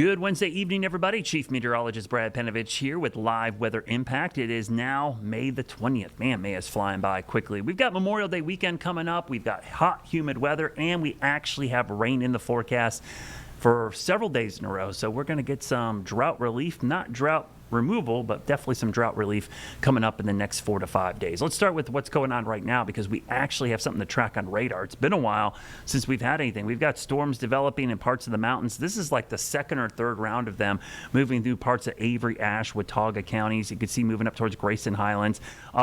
Good Wednesday evening, everybody. Chief Meteorologist Brad Panovich here with live weather impact. It is now May the 20th. Man, May is flying by quickly. We've got Memorial Day weekend coming up. We've got hot, humid weather, and we actually have rain in the forecast for several days in a row. So we're going to get some drought relief, not drought removal, but definitely some drought relief coming up in the next 4 to 5 days. Let's start with what's going on right now because we actually have something to track on radar. It's been a while since we've had anything. We've got storms developing in parts of the mountains. This is like the second or third round of them moving through parts of Avery, Ashe, Watauga counties. You can see moving up towards Grayson Highlands.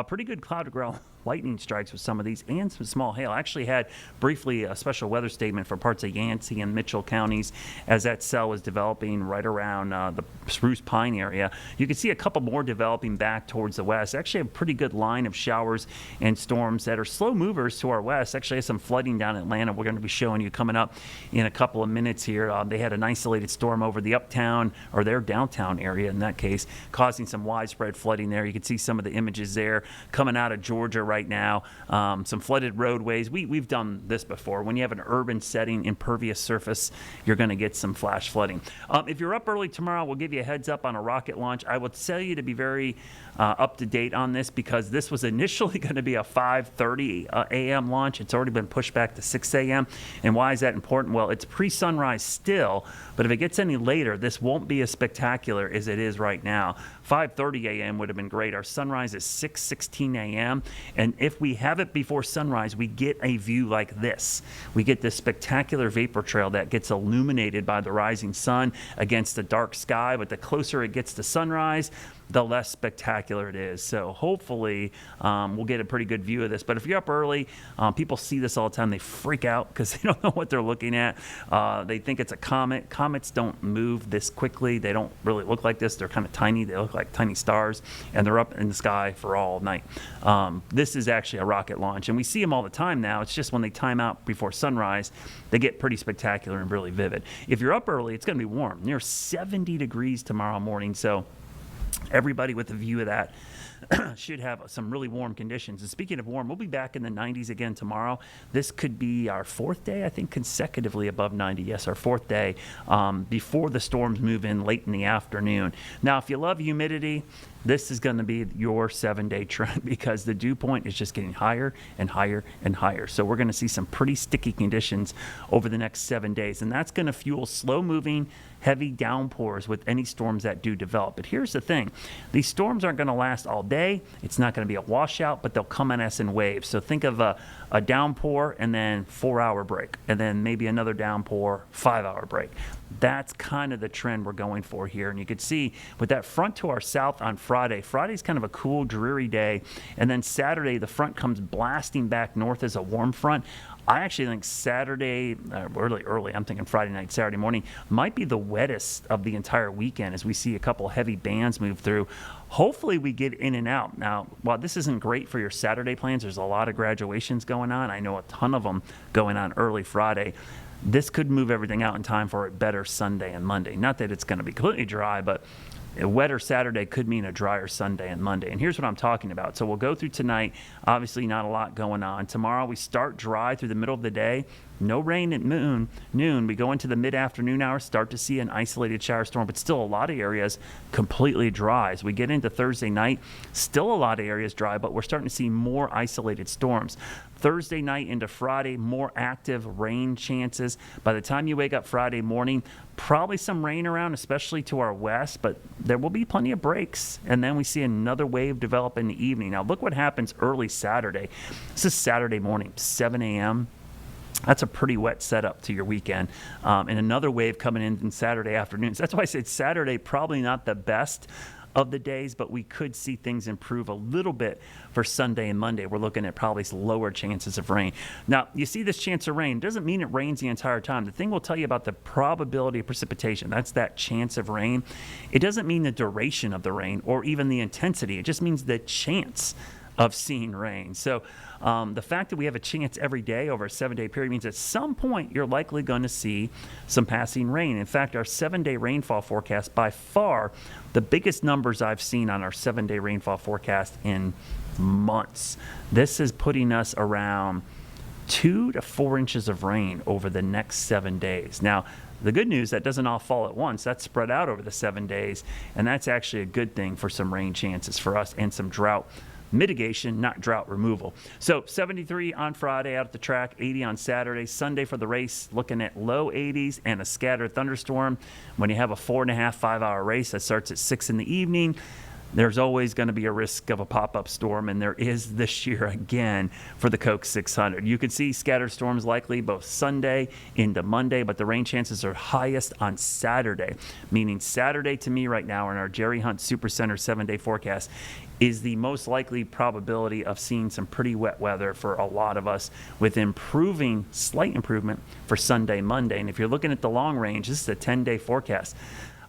Pretty good cloud to ground lightning strikes with some of these and some small hail. I actually had briefly a special weather statement for parts of Yancey and Mitchell counties as that cell was developing right around the Spruce Pine area. You can see a couple more developing back towards the west. Actually, a pretty good line of showers and storms that are slow movers to our west. Actually, has some flooding down in Atlanta. We're going to be showing you coming up in a couple of minutes here. They had an isolated storm over the uptown or their downtown area in that case, causing some widespread flooding there. You can see some of the images there coming out of Georgia right now. Some flooded roadways. We've done this before. When you have an urban setting, impervious surface, you're going to get some flash flooding. If you're up early tomorrow, we'll give you a heads up on a rocket launch. I will tell you to be very up to date on this because this was initially going to be a 5:30 a.m. launch. It's already been pushed back to 6 a.m. And why is that important? Well, it's pre-sunrise still, but if it gets any later, this won't be as spectacular as it is right now. 5:30 a.m. would have been great. Our sunrise is 6:16 a.m. And if we have it before sunrise, we get a view like this. We get this spectacular vapor trail that gets illuminated by the rising sun against the dark sky. But the closer it gets to sunrise, the less spectacular it is. So hopefully we'll get a pretty good view of this. But if you're up early, people see this all the time. They freak out because they don't know what they're looking at. They think it's a comet. Comets don't move this quickly. They don't really look like this. They're kind of tiny. They look like tiny stars, and they're up in the sky for all night. This is actually a rocket launch, and we see them all the time now. It's just when they time out before sunrise, they get pretty spectacular and really vivid. If you're up early, it's going to be warm, near 70 degrees tomorrow morning. So everybody with a view of that should have some really warm conditions. And speaking of warm, we'll be back in the 90s again tomorrow. This could be our fourth day, I think, consecutively above 90. Yes, our fourth day before the storms move in late in the afternoon. Now, if you love humidity, this is going to be your 7-day trend because the dew point is just getting higher and higher and higher. So we're going to see some pretty sticky conditions over the next 7 days, and that's going to fuel slow-moving, heavy downpours with any storms that do develop. But here's the thing. These storms aren't going to last all day. It's not going to be a washout, but they'll come at us in waves. So think of a downpour and then 4-hour break, and then maybe another downpour, 5-hour break. That's kind of the trend we're going for here. And you can see with that front to our south on Friday. Friday's kind of a cool, dreary day. And then Saturday, the front comes blasting back north as a warm front. I actually think Saturday, really early, I'm thinking Friday night, Saturday morning, might be the wettest of the entire weekend as we see a couple heavy bands move through. Hopefully we get in and out. Now, while this isn't great for your Saturday plans, there's a lot of graduations going on. I know a ton of them going on early Friday. This could move everything out in time for a better Sunday and Monday. Not that it's going to be completely dry, but a wetter Saturday could mean a drier Sunday and Monday. And here's what I'm talking about. So we'll go through tonight. Obviously not a lot going on. Tomorrow we start dry through the middle of the day. No rain at noon. We go into the mid-afternoon hours, start to see an isolated shower storm, but still a lot of areas completely dry. As we get into Thursday night, still a lot of areas dry, but we're starting to see more isolated storms. Thursday night into Friday, more active rain chances. By the time you wake up Friday morning, probably some rain around, especially to our west, but there will be plenty of breaks. And then we see another wave develop in the evening. Now, look what happens early Saturday. This is Saturday morning, 7 a.m. That's a pretty wet setup to your weekend. And another wave coming in Saturday afternoon. So that's why I said Saturday probably not the best of the days, but we could see things improve a little bit for Sunday and Monday. We're looking at probably lower chances of rain. Now, you see this chance of rain. Doesn't mean it rains the entire time. The thing we'll tell you about the probability of precipitation, that's that chance of rain. It doesn't mean the duration of the rain or even the intensity. It just means the chance of seeing rain. So the fact that we have a chance every day over a 7-day period means at some point you're likely going to see some passing rain. In fact, our 7-day rainfall forecast, by far the biggest numbers I've seen on our 7-day rainfall forecast in months. This is putting us around 2 to 4 inches of rain over the next 7 days. Now, The good news, that doesn't all fall at once. That's spread out over the 7 days, and that's actually a good thing for some rain chances for us and some drought mitigation, not drought removal. So 73 on Friday out at the track, 80 on Saturday. Sunday for the race, looking at low 80s and a scattered thunderstorm. When you have a 4.5, 5 hour race that starts at 6 in the evening, there's always going to be a risk of a pop-up storm, and there is this year again for the Coke 600. You can see scattered storms likely both Sunday into Monday, but the rain chances are highest on Saturday, meaning Saturday to me right now in our Jerry Hunt Supercenter 7-day forecast is the most likely probability of seeing some pretty wet weather for a lot of us, with slight improvement for Sunday, Monday. And if you're looking at the long range, this is a 10-day forecast.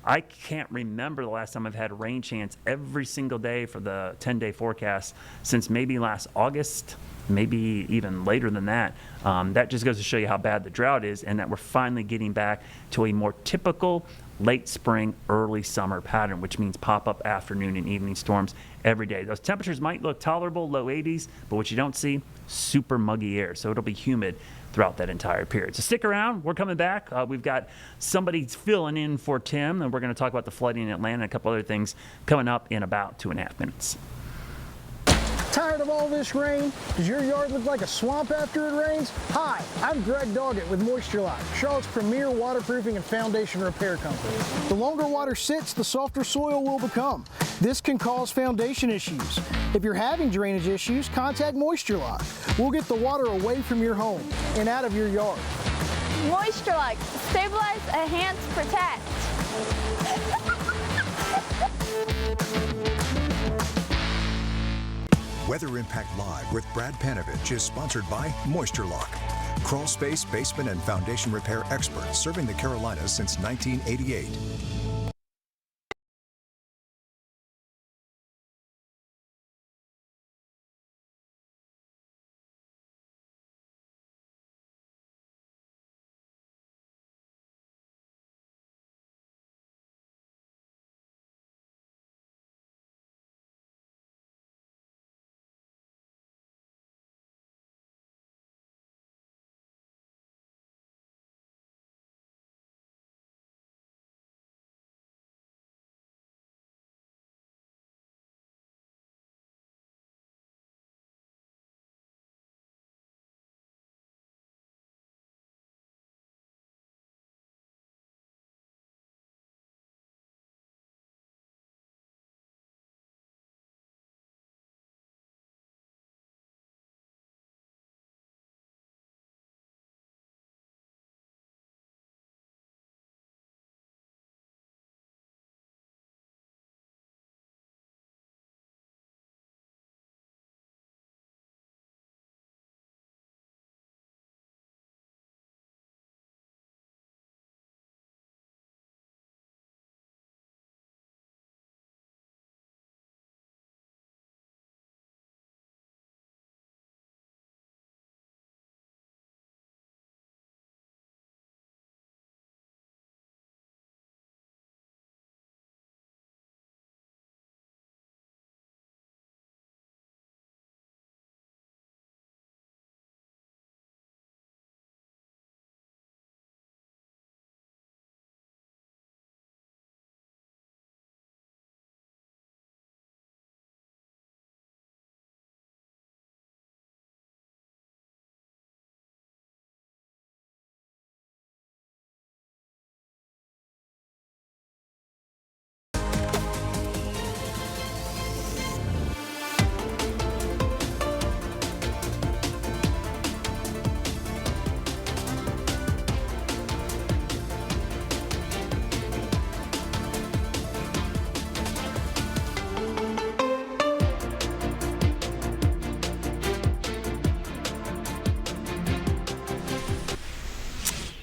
I can't remember the last time I've had rain chance every single day for the 10-day forecast since maybe last August, maybe even later than that. That just goes to show you how bad the drought is, and that we're finally getting back to a more typical late spring, early summer pattern, which means pop-up afternoon and evening storms every day. Those temperatures might look tolerable, low 80s, but what you don't see, super muggy air. So it'll be humid throughout that entire period. So stick around. We're coming back. We've got somebody filling in for Tim, and we're going to talk about the flooding in Atlanta and a couple other things coming up in about 2.5 minutes. Tired of all this rain? Does your yard look like a swamp after it rains? Hi, I'm Greg Doggett with Moisture Lock, Charlotte's premier waterproofing and foundation repair company. The longer water sits, the softer soil will become. This can cause foundation issues. If you're having drainage issues, contact Moisture Lock. We'll get the water away from your home and out of your yard. Moisture Lock, stabilize, enhance, protect. Weather Impact Live with Brad Panovich is sponsored by Moisture Lock, crawl space, basement, and foundation repair experts serving the Carolinas since 1988.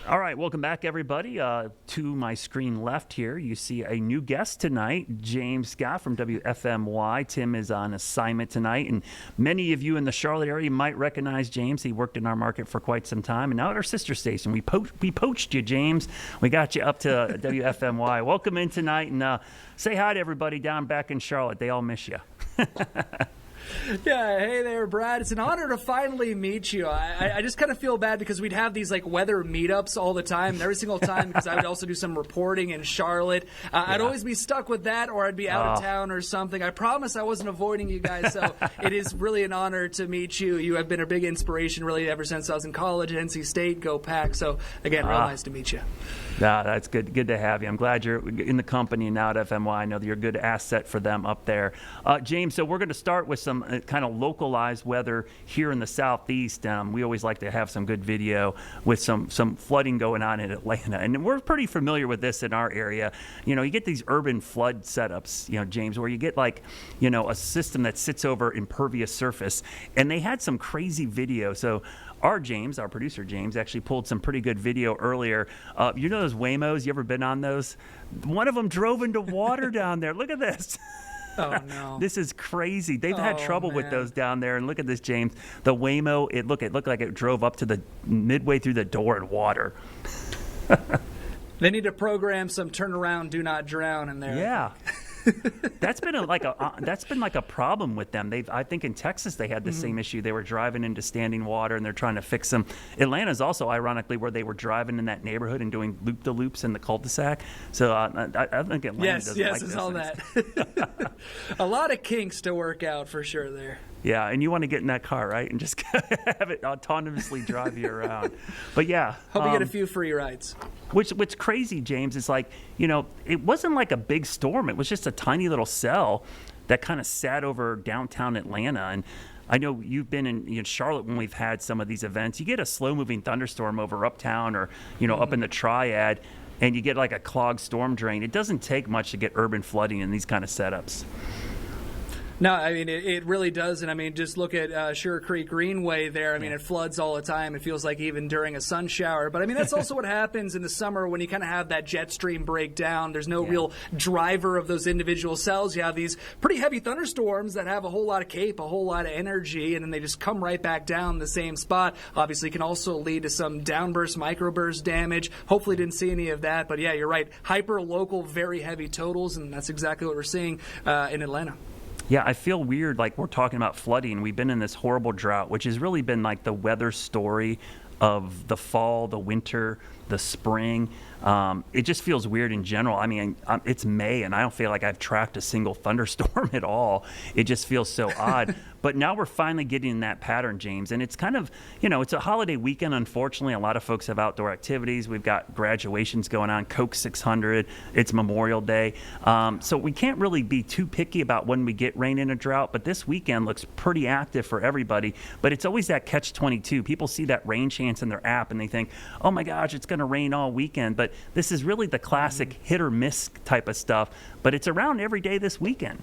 All right, welcome back, everybody. To my screen left here, you see a new guest tonight, James Scott from WFMY. Tim is on assignment tonight, and many of you in the Charlotte area might recognize James. He worked in our market for quite some time, and now at our sister station. We poached you, James. We got you up to WFMY. Welcome in tonight, and say hi to everybody down back in Charlotte. They all miss you. Yeah, hey there, Brad. It's an honor to finally meet you. I just kind of feel bad because we'd have these like weather meetups all the time, and every single time, because I would also do some reporting in Charlotte. I'd always be stuck with that, or I'd be out of town or something. I promise I wasn't avoiding you guys, so it is really an honor to meet you. You have been a big inspiration, really, ever since I was in college at NC State. Go Pack! So again, real nice to meet you. No, that's good. Good to have you. I'm glad you're in the company now at FMY. I know that you're a good asset for them up there. James, so we're going to start with some kind of localized weather here in the Southeast. We always like to have some good video with some flooding going on in Atlanta. And we're pretty familiar with this in our area. You get these urban flood setups, James, where you get like, a system that sits over impervious surface. And they had some crazy video. So our producer James, actually pulled some pretty good video earlier. Those Waymos? You ever been on those? One of them drove into water down there. Look at this. Oh, no. This is crazy. They've had trouble with those down there. And look at this, James. The Waymo, it looked like it drove up to the midway through the door in water. They need to program some turnaround, do not drown in there. Yeah. That's been like a problem with them. I think in Texas they had the same issue. They were driving into standing water and they're trying to fix them. Atlanta's also ironically where they were driving in that neighborhood and doing loop-de-loops in the cul-de-sac. So I think Atlanta doesn't like it's all that. A lot of kinks to work out for sure there. Yeah, and you want to get in that car, right, and just have it autonomously drive you around. But yeah, hope you get a few free rides. What's crazy, James, is like it wasn't like a big storm. It was just a tiny little cell that kind of sat over downtown Atlanta. And I know you've been in Charlotte when we've had some of these events. You get a slow-moving thunderstorm over uptown or up in the Triad, and you get like a clogged storm drain. It doesn't take much to get urban flooding in these kind of setups. No, I mean, it really does. And I mean, just look at Sugar Creek Greenway there. I mean, it floods all the time. It feels like even during a sun shower. But I mean, that's also what happens in the summer when you kind of have that jet stream breakdown. There's no real driver of those individual cells. You have these pretty heavy thunderstorms that have a whole lot of cape, a whole lot of energy, and then they just come right back down the same spot. Obviously, can also lead to some downburst, microburst damage. Hopefully didn't see any of that. But yeah, you're right. Hyper local, very heavy totals, and that's exactly what we're seeing in Atlanta. Yeah, I feel weird like we're talking about flooding. We've been in this horrible drought, which has really been like the weather story of the fall, the winter, the spring. It just feels weird in general. I mean, it's May, and I don't feel like I've tracked a single thunderstorm at all. It just feels so odd. But now we're finally getting in that pattern, James. And it's kind of, it's a holiday weekend, unfortunately. A lot of folks have outdoor activities. We've got graduations going on, Coke 600. It's Memorial Day. So we can't really be too picky about when we get rain in a drought. But this weekend looks pretty active for everybody. But it's always that catch-22. People see that rain chance in their app, and they think, oh, my gosh, it's going to rain all weekend. But this is really the classic hit or miss type of stuff. But it's around every day this weekend.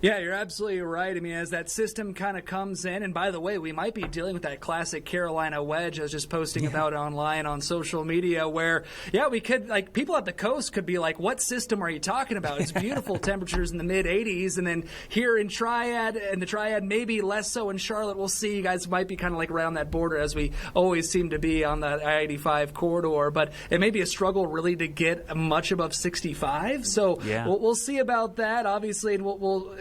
Yeah, you're absolutely right. I mean, as that system kind of comes in, and by the way, we might be dealing with that classic Carolina wedge. I was just posting about it online on social media where, we could, like, people at the coast could be like, what system are you talking about? It's beautiful temperatures in the mid-80s, and then here in the Triad, maybe less so in Charlotte. We'll see. You guys might be kind of like right on that border as we always seem to be on the I-85 corridor, but it may be a struggle really to get much above 65. So we'll see about that, obviously, and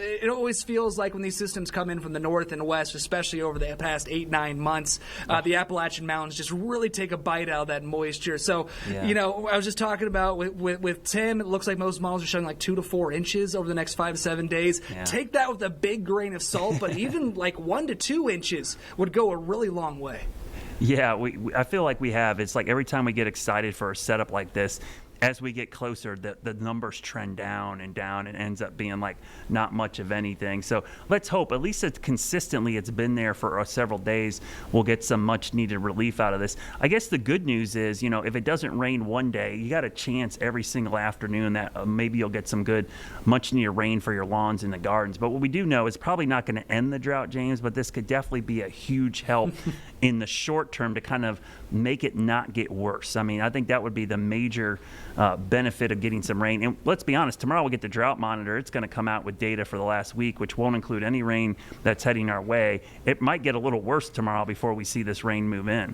it always feels like when these systems come in from the north and west, especially over the past 8-9 months, the Appalachian Mountains just really take a bite out of that moisture. So, I was just talking about with Tim, it looks like most models are showing like 2 to 4 inches over the next 5 to 7 days. Yeah. Take that with a big grain of salt, but even like 1 to 2 inches would go a really long way. Yeah, I feel like we have. It's like every time we get excited for a setup like this, as we get closer, the numbers trend down and ends up being like not much of anything. So let's hope, at least it's been there for several days, we'll get some much needed relief out of this. I guess the good news is, if it doesn't rain one day, you got a chance every single afternoon that maybe you'll get some good, much needed rain for your lawns and the gardens. But what we do know is probably not going to end the drought, James, but this could definitely be a huge help in the short term to kind of make it not get worse. I mean, I think that would be the major benefit of getting some rain. And let's be honest, tomorrow we'll get the drought monitor. It's going to come out with data for the last week, which won't include any rain that's heading our way. It might get a little worse tomorrow before we see this rain move in.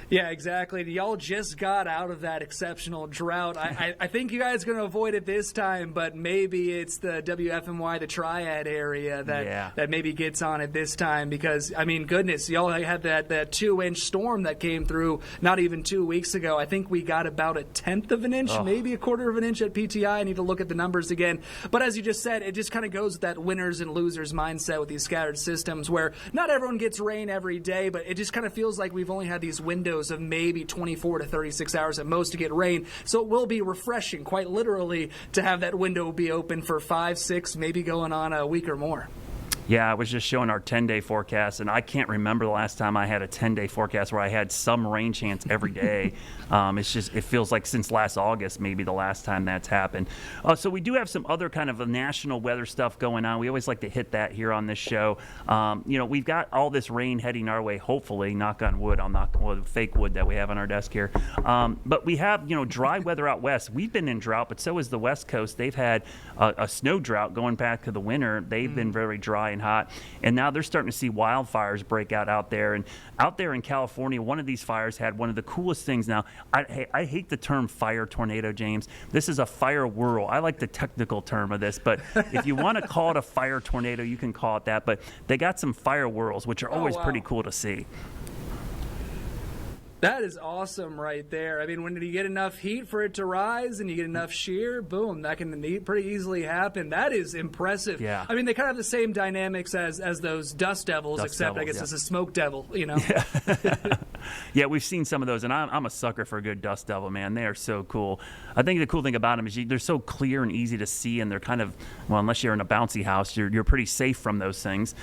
Yeah, exactly. Y'all just got out of that exceptional drought. I think you guys are going to avoid it this time, but maybe it's the WFMY, the Triad area that maybe gets on it this time because, I mean, goodness, y'all had that 2-inch storm that came through not even 2 weeks ago. I think we got about 1/10 of an inch, maybe 1/4 of an inch at PTI. I need to look at the numbers again. But as you just said, it just kind of goes with that winners and losers mindset with these scattered systems where not everyone gets rain every day, but it just kind of feels like we've only had these windows of maybe 24 to 36 hours at most to get rain. So it will be refreshing, quite literally, to have that window be open for 5, 6, maybe going on a week or more. Yeah, I was just showing our 10-day forecast, and I can't remember the last time I had a 10-day forecast where I had some rain chance every day. It feels like since last August, maybe the last time that's happened. So we do have some other kind of national weather stuff going on. We always like to hit that here on this show. We've got all this rain heading our way, hopefully, knock on wood. I'll knock on wood, fake wood that we have on our desk here. But we have, dry weather out west. We've been in drought, but so is the West Coast. They've had a snow drought going back to the winter. They've been very dry and hot, and now they're starting to see wildfires break out there. And out there in California, one of these fires had one of the coolest things. Now, I hate the term fire tornado, James. This is a fire whirl. I like the technical term of this, but if you want to call it a fire tornado, you can call it that. But they got some fire whirls, which are always pretty cool to see. That is awesome right there. I mean, when you get enough heat for it to rise and you get enough shear, boom, that can pretty easily happen. That is impressive. Yeah. I mean, they kind of have the same dynamics as those dust devils, except I guess it's a smoke devil, Yeah. Yeah, we've seen some of those, and I'm a sucker for a good dust devil, man. They are so cool. I think the cool thing about them is they're so clear and easy to see, and they're kind of, well, unless you're in a bouncy house, you're pretty safe from those things.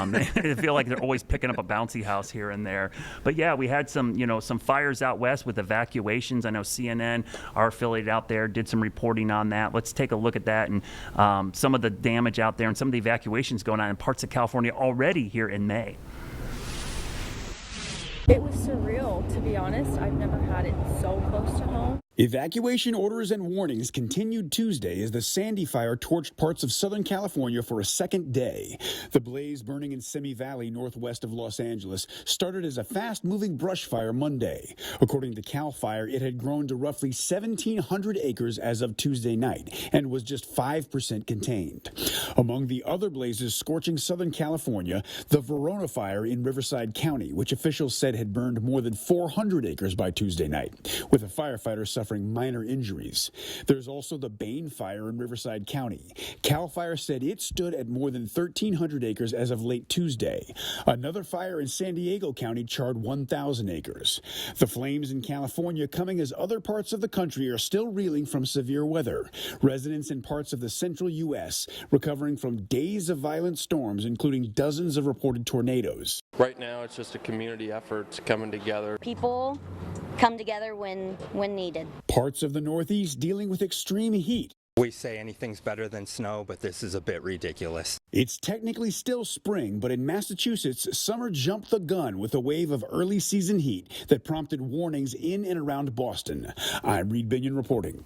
They feel like they're always picking up a bouncy house here and there. But yeah, we had some fires out west with evacuations. I know CNN, our affiliate out there, did some reporting on that. Let's take a look at that and some of the damage out there and some of the evacuations going on in parts of California already here in May. It was surreal, to be honest. I've never had it so close to home. Evacuation orders and warnings continued Tuesday as the Sandy fire torched parts of Southern California for a second day. The blaze, burning in Simi Valley northwest of Los Angeles, started as a fast-moving brush fire Monday. According to CAL FIRE, it had grown to roughly 1,700 acres as of Tuesday night and was just 5% contained. Among the other blazes scorching Southern California, the Verona fire in Riverside County, which officials said had burned more than 400 acres by Tuesday night, with a firefighter suffering minor injuries. There's also the Bain fire in Riverside County. CAL FIRE said it stood at more than 1,300 acres as of late Tuesday. Another fire in San Diego County charred 1,000 acres. The flames in California coming as other parts of the country are still reeling from severe weather. Residents in parts of the central U.S. recovering from days of violent storms, including dozens of reported tornadoes. Right now, it's just a community effort coming together. People come together when needed. Parts of the Northeast dealing with extreme heat. We say anything's better than snow, but this is a bit ridiculous. It's technically still spring, but in Massachusetts, summer jumped the gun with a wave of early season heat that prompted warnings in and around Boston. I'm Reed Binion reporting.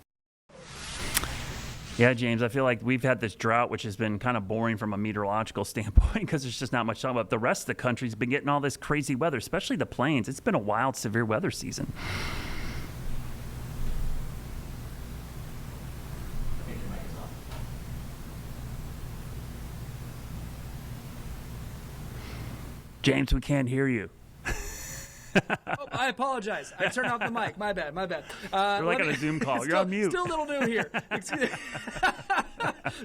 Yeah, James, I feel like we've had this drought, which has been kind of boring from a meteorological standpoint because there's just not much to talk about. The rest of the country's been getting all this crazy weather, especially the plains. It's been a wild, severe weather season. James, we can't hear you. Oh, I apologize. I turned off the mic. My bad. You're like on a Zoom call. You're on mute. Still a little new here.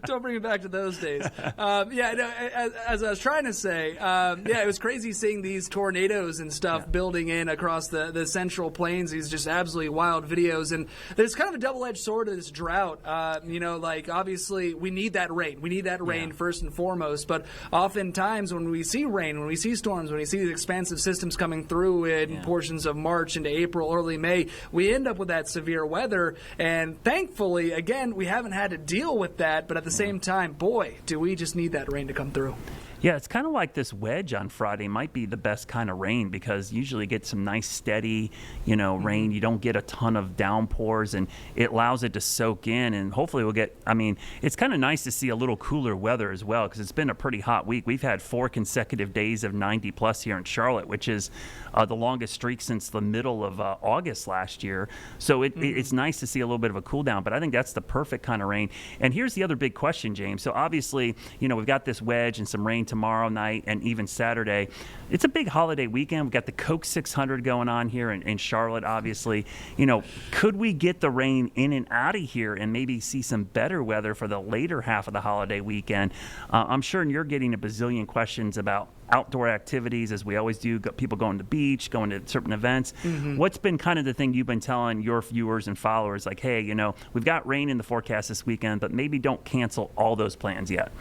Don't bring me back to those days. As I was trying to say, it was crazy seeing these tornadoes and stuff building in across the central plains. These just absolutely wild videos. And there's kind of a double-edged sword to this drought. Obviously, we need that rain. We need that rain first and foremost. But oftentimes when we see rain, when we see storms, when we see these expansive systems coming through in portions of March into April, early May, we end up with that severe weather. And thankfully, again, we haven't had to deal with that. But at the same time, boy, do we just need that rain to come through. Yeah, it's kind of like this wedge on Friday might be the best kind of rain because usually you get some nice steady, rain. You don't get a ton of downpours and it allows it to soak in and hopefully we'll get, it's kind of nice to see a little cooler weather as well because it's been a pretty hot week. We've had 4 consecutive days of 90 plus here in Charlotte, which is the longest streak since the middle of August last year. So it's nice to see a little bit of a cool down, but I think that's the perfect kind of rain. And here's the other big question, James. So obviously, we've got this wedge and some rain tomorrow night and even Saturday. It's a big holiday weekend. We've got the Coke 600 going on here in Charlotte, obviously. Could we get the rain in and out of here and maybe see some better weather for the later half of the holiday weekend? I'm sure you're getting a bazillion questions about outdoor activities, as we always do, people going to the beach, going to certain events. What's been kind of the thing you've been telling your viewers and followers, like, hey, we've got rain in the forecast this weekend, but maybe don't cancel all those plans yet?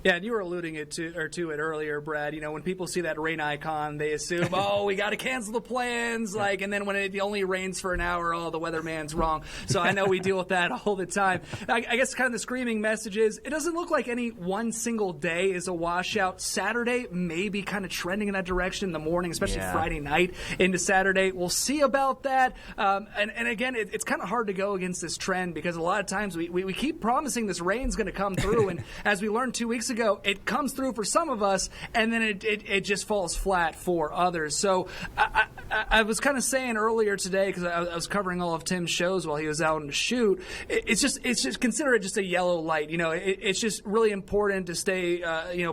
Yeah, and you were alluding to it earlier, Brad. When people see that rain icon, they assume, oh, we got to cancel the plans. And then when it only rains for an hour, oh, the weatherman's wrong. So I know we deal with that all the time. I guess kind of the screaming message is, it doesn't look like any one single day is a washout. Saturday may be kind of trending in that direction in the morning, especially Friday night into Saturday. We'll see about that. And again, it's kind of hard to go against this trend because a lot of times we keep promising this rain's going to come through. And as we learned 2 weeks ago, it comes through for some of us, and then it just falls flat for others. So I was kind of saying earlier today, because I was covering all of Tim's shows while he was out on the shoot, it's just consider it just a yellow light. It's just really important to stay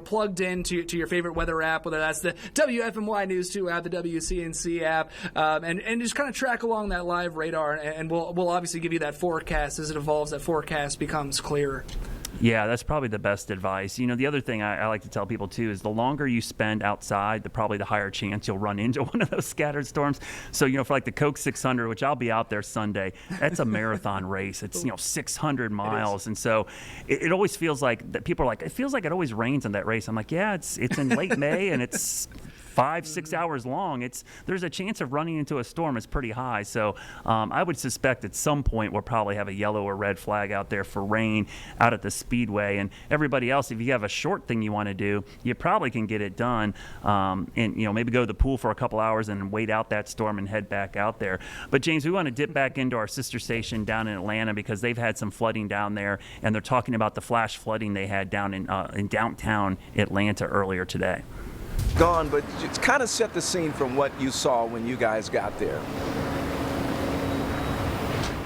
plugged in to your favorite weather app, whether that's the WFMY News 2 app, the WCNC app, and just kind of track along that live radar, and we'll obviously give you that forecast as it evolves, that forecast becomes clearer. Yeah, that's probably the best advice. The other thing I like to tell people, too, is the longer you spend outside, probably the higher chance you'll run into one of those scattered storms. So, for like the Coke 600, which I'll be out there Sunday, that's a marathon race. It's, 600 miles. And so it always feels like that people are like, it feels like it always rains on that race. I'm like, yeah, it's in late May and it's 5-6 hours long. There's a chance of running into a storm is pretty high. So I would suspect at some point we'll probably have a yellow or red flag out there for rain out at the Speedway. And everybody else, if you have a short thing you want to do, you probably can get it done and maybe go to the pool for a couple hours and wait out that storm and head back out there. But James, we want to dip back into our sister station down in Atlanta because they've had some flooding down there, and they're talking about the flash flooding they had down in downtown Atlanta earlier today. Gone, but it's kind of set the scene from what you saw when you guys got there.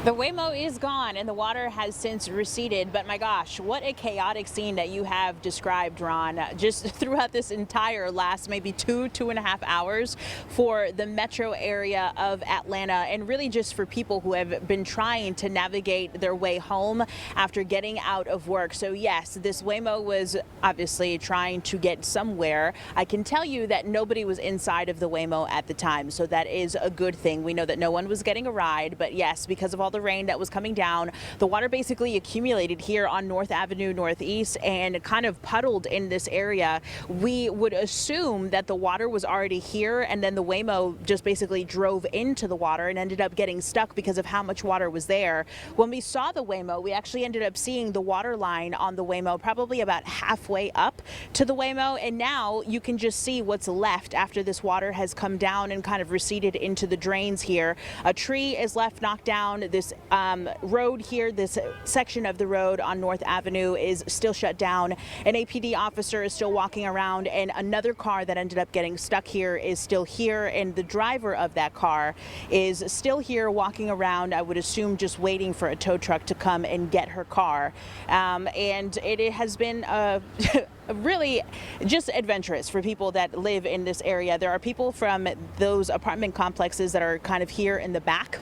The Waymo is gone and the water has since receded, but my gosh, what a chaotic scene that you have described, Ron, just throughout this entire last maybe 2.5 hours for the metro area of Atlanta, and really just for people who have been trying to navigate their way home after getting out of work. So yes, this Waymo was obviously trying to get somewhere. I can tell you that nobody was inside of the Waymo at the time, so that is a good thing. We know that no one was getting a ride, but yes, because of all the rain that was coming down, the water basically accumulated here on North Avenue Northeast and kind of puddled in this area. We would assume that the water was already here, and then the Waymo just basically drove into the water and ended up getting stuck because of how much water was there. When we saw the Waymo, we actually ended up seeing the water line on the Waymo probably about halfway up to the Waymo, and now you can just see what's left after this water has come down and kind of receded into the drains here. A tree is left knocked down. This road here, this section of the road on North Avenue is still shut down. An APD officer is still walking around, and another car that ended up getting stuck here is still here, and the driver of that car is still here walking around, I would assume just waiting for a tow truck to come and get her car. And it has been really just adventurous for people that live in this area. There are people from those apartment complexes that are kind of here in the back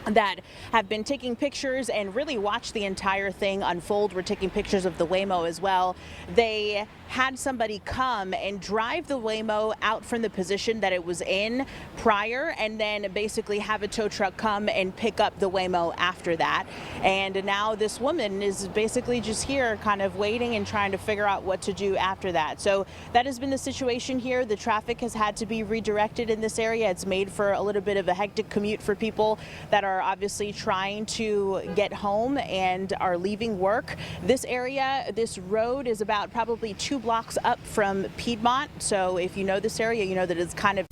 that have been taking pictures and really watched the entire thing unfold. We're taking pictures of the Waymo as well. They had somebody come and drive the Waymo out from the position that it was in prior, and then basically have a tow truck come and pick up the Waymo after that. And now this woman is basically just here kind of waiting and trying to figure out what to do after that. So that has been the situation here. The traffic has had to be redirected in this area. It's made for a little bit of a hectic commute for people that are obviously trying to get home and are leaving work. This area, this road is about probably 2 2 blocks up from Piedmont. So if you know this area, you know that it's kind of.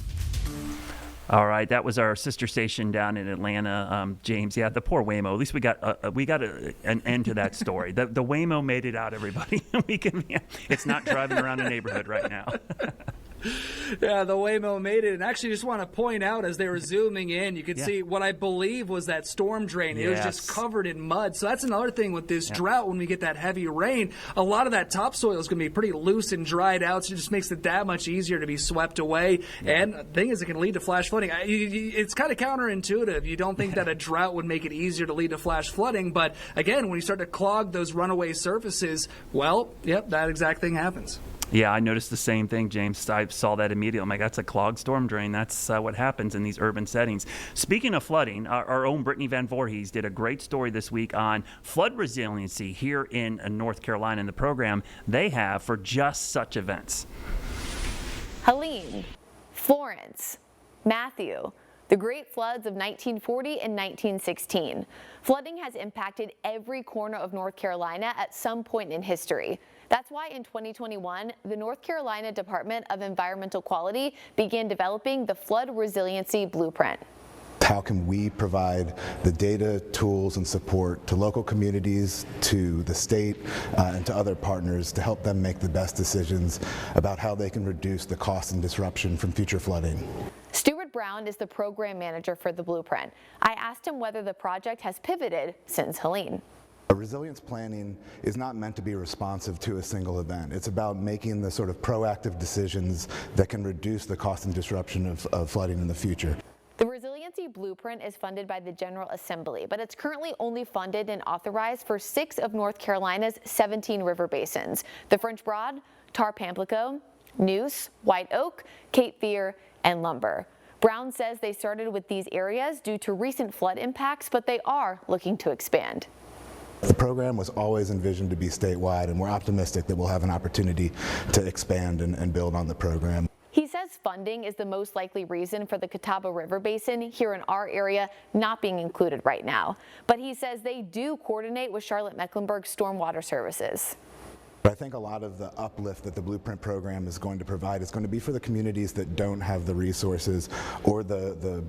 All right, that was our sister station down in Atlanta, James. Yeah, the poor Waymo. At least we got an end to that story. The Waymo made it out, everybody. It's not driving around a neighborhood right now. Yeah, the Waymo made it. And actually, just want to point out, as they were zooming in, you could see what I believe was that storm drain. It was just covered in mud. So that's another thing with this drought. When we get that heavy rain, a lot of that topsoil is going to be pretty loose and dried out. So it just makes it that much easier to be swept away. And the thing is, it can lead to flash flooding. It's kind of counterintuitive. You don't think that a drought would make it easier to lead to flash flooding. But again, when you start to clog those runaway surfaces, well, that exact thing happens. Yeah, I noticed the same thing, James. I saw that immediately. I'm like, that's a clogged storm drain. That's what happens in these urban settings. Speaking of flooding, our own Brittany Van Voorhees did a great story this week on flood resiliency here in North Carolina in the program they have for just such events. Helene, Florence, Matthew, the great floods of 1940 and 1916. Flooding has impacted every corner of North Carolina at some point in history. That's why in 2021, the North Carolina Department of Environmental Quality began developing the Flood Resiliency Blueprint. How can we provide the data, tools, and support to local communities, to the state, and to other partners to help them make the best decisions about how they can reduce the cost and disruption from future flooding? Stuart Brown is the program manager for the Blueprint. I asked him whether the project has pivoted since Helene. Resilience planning is not meant to be responsive to a single event. It's about making the sort of proactive decisions that can reduce the cost and disruption of flooding in the future. The Resiliency Blueprint is funded by the General Assembly, but it's currently only funded and authorized for 6 of North Carolina's 17 river basins: the French Broad, Tar Pamplico, Neuse, White Oak, Cape Fear, and Lumber. Brown says they started with these areas due to recent flood impacts, but they are looking to expand. The program was always envisioned to be statewide, and we're optimistic that we'll have an opportunity to expand and build on the program. He says funding is the most likely reason for the Catawba River Basin here in our area not being included right now. But he says they do coordinate with Charlotte-Mecklenburg Stormwater Services. I think a lot of the uplift that the Blueprint program is going to provide is going to be for the communities that don't have the resources or the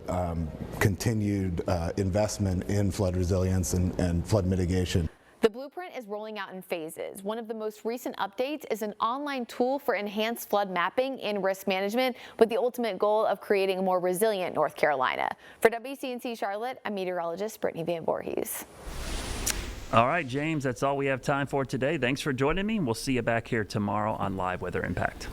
continued investment in flood resilience and flood mitigation. The Blueprint is rolling out in phases. One of the most recent updates is an online tool for enhanced flood mapping and risk management, with the ultimate goal of creating a more resilient North Carolina. For WCNC Charlotte, I'm meteorologist Brittany Van Voorhees. All right, James, that's all we have time for today. Thanks for joining me. We'll see you back here tomorrow on Live Weather Impact.